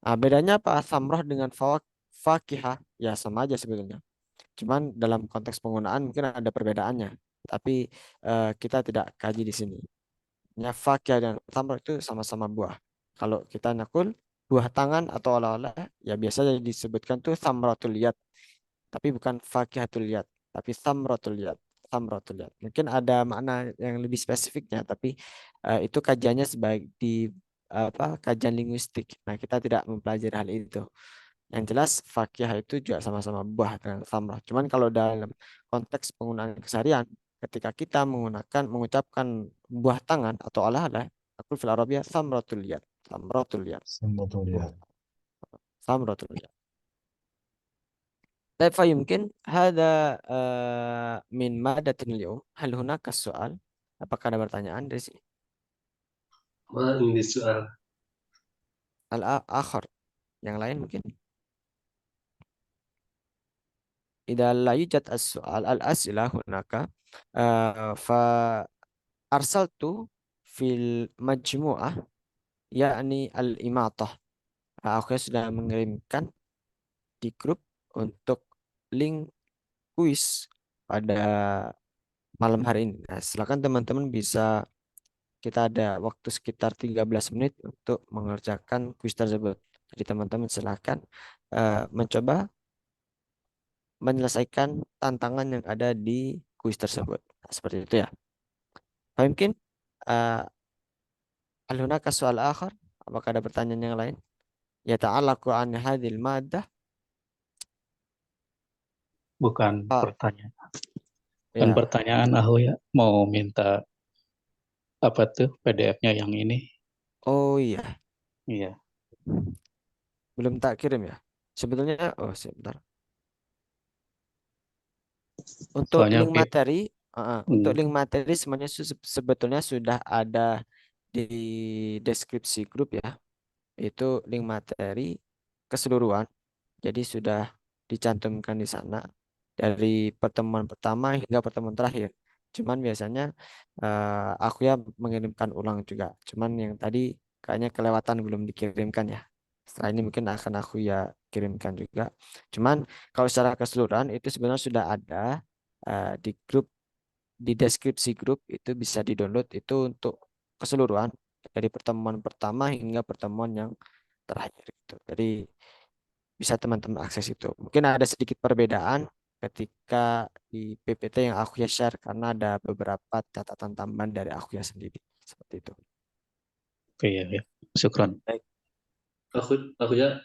Nah, bedanya apa samroh dengan fakihah? Ya sama aja sebetulnya. Cuman dalam konteks penggunaan mungkin ada perbedaannya. Tapi kita tidak kaji di sini. Ya, fakih dan tamr itu sama-sama buah. Kalau kita nakul buah tangan atau oleh-oleh, ya biasanya disebutkan tuh samratul yad. Tapi bukan fakihatul yad, tapi samratul yad. Samratul yad. Mungkin ada makna yang lebih spesifiknya, tapi itu kajiannya sebagai di apa kajian linguistik. Nah, kita tidak mempelajari hal itu. Yang jelas fakih itu juga sama-sama buah dengan samrah. Cuman kalau dalam konteks penggunaan keseharian, ketika kita mengucapkan buah tangan atau oleh-oleh, aku fil Arabia samratul yad. Samratul yad. Sembotulia. Samratul yad. طيب فيمكن هذا من مادة اليوم. هل هناك السؤال؟ Apakah ada pertanyaan dari sini? Ma ini soal. Al-akhir. Yang lain mungkin. إذا لا يوجد السؤال الأسئلة هناك فأرسلت في المجموعة yakni al-imatah. Aku sudah mengirimkan di grup untuk link kuis pada malam hari ini. Nah, silakan teman-teman bisa kita ada waktu sekitar 13 menit untuk mengerjakan kuis tersebut. Jadi teman-teman silakan mencoba menyelesaikan tantangan yang ada di kuis tersebut. Nah, seperti itu ya. Mungkin hal hunaka soal akhir? Apakah ada pertanyaan yang lain? Ya ta'alaku an hadhil maddah. Bukan Ah, pertanyaan. Bukan ya. pertanyaan, aku ya mau minta apa tuh PDF-nya yang ini. Oh iya, Iya. belum tak kirim ya. Sebetulnya sebentar. Untuk Soalnya link materi, untuk Hmm, link materi semuanya sebetulnya sudah ada di deskripsi grup ya. Itu link materi keseluruhan. Jadi sudah dicantumkan di sana dari pertemuan pertama hingga pertemuan terakhir. Cuman biasanya aku ya mengirimkan ulang juga. Cuman yang tadi kayaknya kelewatan belum dikirimkan ya. Setelah ini mungkin akan aku ya kirimkan juga. Cuman kalau secara keseluruhan itu sebenarnya sudah ada di grup di deskripsi grup itu bisa di-download itu untuk keseluruhan dari pertemuan pertama hingga pertemuan yang terakhir itu. Jadi bisa teman-teman akses itu. Mungkin ada sedikit perbedaan ketika di PPT yang aku ya share karena ada beberapa catatan tambahan dari aku ya sendiri. Seperti itu. oke ya. Syukron. Baik, Aku ya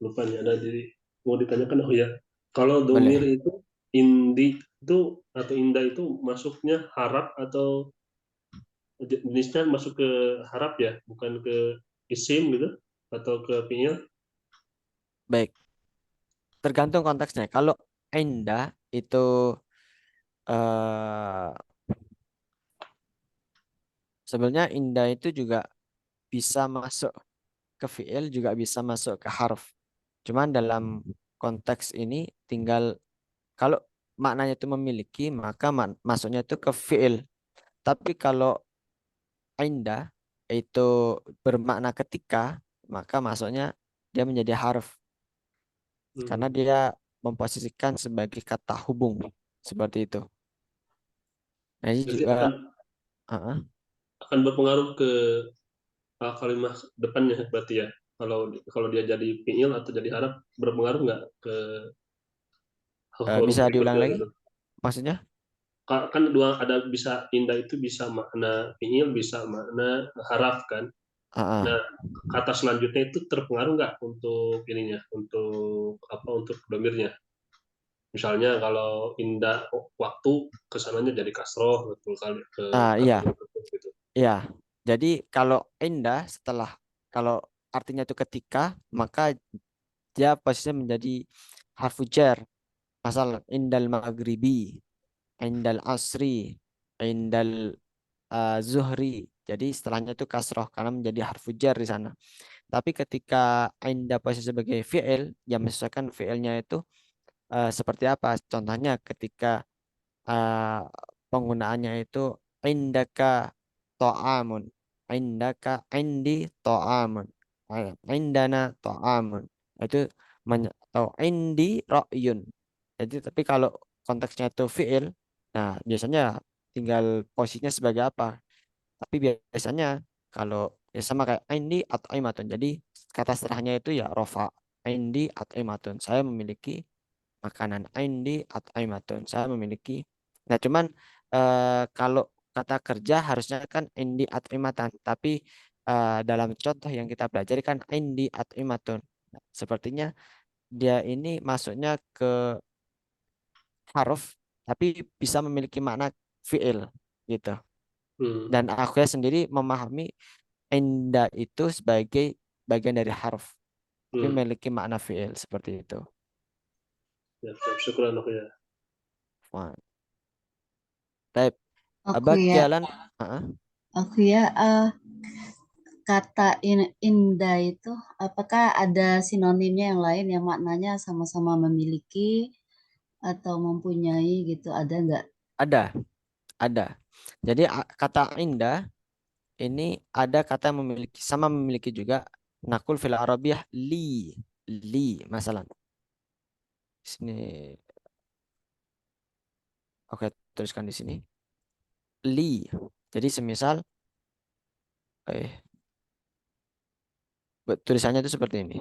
lupa nih ada jadi mau ditanyakan aku ya. Kalau domir boleh. itu indi itu atau indah itu masuknya harap atau jenisnya masuk ke harap ya, bukan ke isim gitu atau ke fiil? Baik, tergantung konteksnya. Kalau indah itu eh sebenarnya indah itu juga bisa masuk ke fiil juga bisa masuk ke harf. Cuman dalam konteks ini tinggal kalau maknanya itu memiliki maka masuknya itu ke fiil. Tapi kalau indah itu bermakna ketika, maka masuknya dia menjadi harf karena Hmm. dia memposisikan sebagai kata hubung seperti itu. Nah, ini Berarti juga akan berpengaruh ke kalimat depannya berarti ya. Kalau dia jadi fiil atau jadi harap berpengaruh nggak ke huruf bisa diulang berikutnya lagi gitu. maksudnya? Kan dua ada, bisa indah itu bisa makna fiil, bisa makna haraf kan. Ah, Nah, kata selanjutnya itu terpengaruh nggak untuk ininya, untuk apa, untuk domirnya. Misalnya kalau indah waktu, kesananya jadi kasroh, betul kali ke iya, kalimat itu gitu. iya. Jadi kalau indah kalau artinya itu ketika, maka dia posisinya menjadi harfu jar. Asal indal maghribi, indal asri, indal zuhri. Jadi setelahnya itu kasroh karena menjadi harfu jar di sana. Tapi ketika indah posisi sebagai fi'il, yang menyesuaikan fi'ilnya itu seperti apa? Contohnya ketika uh, penggunaannya itu indaka to'amun, indaka indi to'amun, indana to'amun, itu atau indi ro'yun. Jadi tapi kalau konteksnya itu fiil, nah biasanya tinggal posisinya sebagai apa. Tapi biasanya kalau ya sama kayak indi atau imatun. Jadi kata setelahnya itu ya rofa, indi atau imatun. Saya memiliki makanan indi atau aimatun, saya memiliki. Nah cuman kalau kata kerja harusnya kan indi atau imatan, tapi dalam contoh yang kita pelajari kan indi atau imatun. Nah, sepertinya dia ini masuknya ke haruf tapi bisa memiliki makna fiil gitu. Hmm. Dan aku sendiri memahami inda itu sebagai bagian dari haruf tapi Hmm. memiliki makna fiil seperti itu. Ya, syukuran aku ya. Wah, baik. Oke ya, Bagian oke ya. Kata indah itu, apakah ada sinonimnya yang lain yang maknanya sama-sama memiliki atau mempunyai gitu? Ada nggak? ada. Ada. Jadi kata indah ini ada kata yang memiliki juga nakul fil arabiyah li masalah. Sini oke tuliskan di sini li. Jadi semisal eh tulisannya itu seperti ini.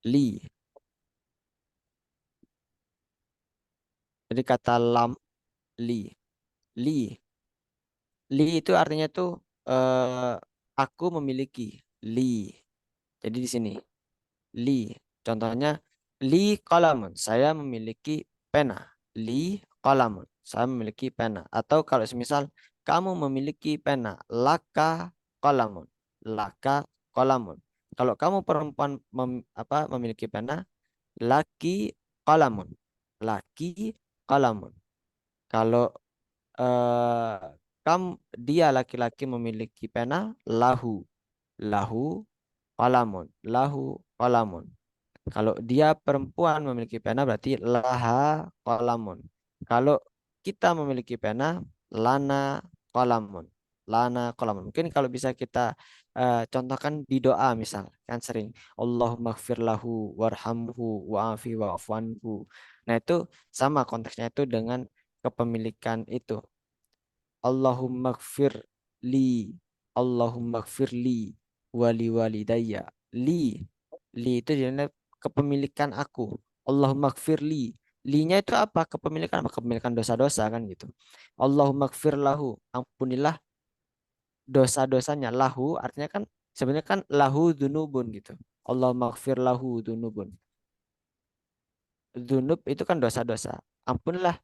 Li. Jadi kata lam li. Li. Li itu artinya tuh eh, aku memiliki li. Jadi di sini li. Contohnya li kalamun. Saya memiliki pena. Li kalamun. Saya memiliki pena. Atau kalau semisal kamu memiliki pena. Laka kalamun. Laka kalamun. Kalau kamu perempuan memiliki pena. Laki kalamun. Laki kalamun. Kalau eh, kamu dia laki-laki memiliki pena. Lahu. Lahu kalamun. Lahu kalamun. Kalau dia perempuan memiliki pena berarti laha kolamun. Kalau kita memiliki pena, lana kolamun. Lana kolamun. Mungkin kalau bisa kita contohkan di doa misal. Kan sering. Allahumma gfir lahu warhamhu wa'afi wa'fu anhu. Nah itu sama konteksnya itu dengan kepemilikan itu. Allahumma gfir li. Allahumma gfir li wali walidayya. Li. Li itu dia kepemilikan aku. Allahumma gfir li. Linya itu apa? Kepemilikan apa? Kepemilikan dosa-dosa kan gitu. Allahumma gfir lahu. Ampunilah dosa-dosanya. Lahu artinya kan sebenarnya kan lahu dunubun gitu. Allahumma gfir lahu dunubun. Dunub itu kan dosa-dosa. Ampunilah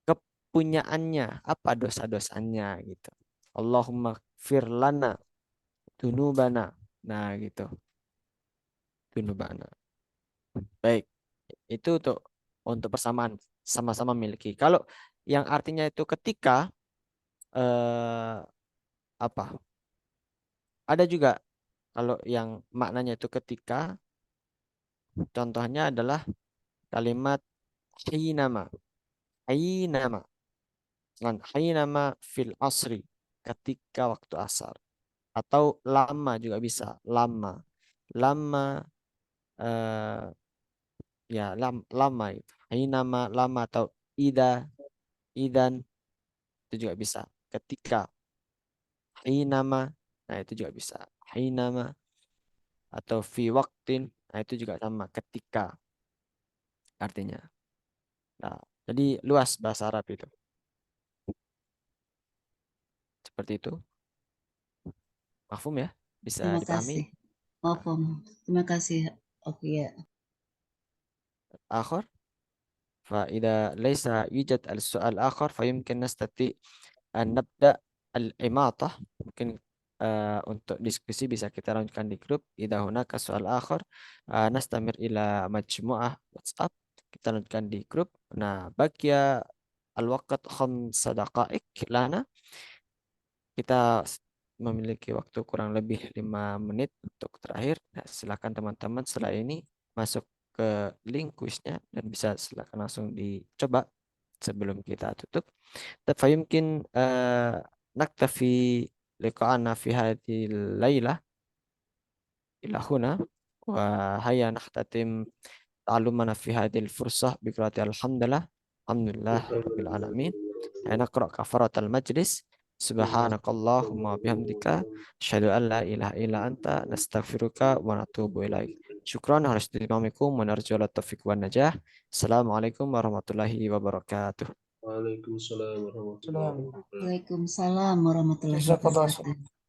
kepunyaannya. Apa dosa-dosanya gitu. Allahumma gfir lana dunubana. Nah gitu. Dunubana. Baik. Itu untuk persamaan sama-sama miliki. Kalau yang artinya itu ketika eh, apa? Ada juga kalau yang maknanya itu ketika contohnya adalah kalimat hinama. Hinama. Hinama fil asri, ketika waktu asar. Atau lama juga bisa, lama. Lama ya lama itu. Hinama lama atau idan itu juga bisa. Ketika. Hinama, nah itu juga bisa. Hinama atau fi waktin, nah itu juga sama, ketika artinya. Nah, jadi luas bahasa Arab itu. Seperti itu. Mafhum ya? Bisa Terima dipahami? kasih. Maafum. Terima kasih. Oke ya. آخر فإذا ليس يوجد السؤال آخر فيمكن نستطيع أن نبدأ الإماطة. Mungkin untuk diskusi bisa kita lanjutkan di grup. إذا هناك سؤال آخر نستمر إلى مجموعة واتساب. Kita lanjutkan di grup. Nah, بقي الوقت 5 دقائق لنا. Kita memiliki waktu kurang lebih 5 menit untuk terakhir. Nah, silakan teman-teman setelah ini masuk ke link kuisnya dan bisa silakan langsung dicoba sebelum kita tutup. فيمكن نكتفي لقاءنا في هذه الليلة إلى هنا وهيا نختتم تعلمنا في هذه الفرصة بقراءة الحمد لله رب العالمين. نقرأ كفارة المجلس. سبحانك اللهم وبحمدك أشهد أن لا إله إلا أنت نستغفرك ونتوب إليك. شكرا على استماعكم ونرجو التوفيق والنجاح. السلام عليكم ورحمة الله وبركاته. Waalaikumsalam warahmatullahi wabarakatuh. Waalaikumsalam warahmatullahi Jazakallah. wabarakatuh.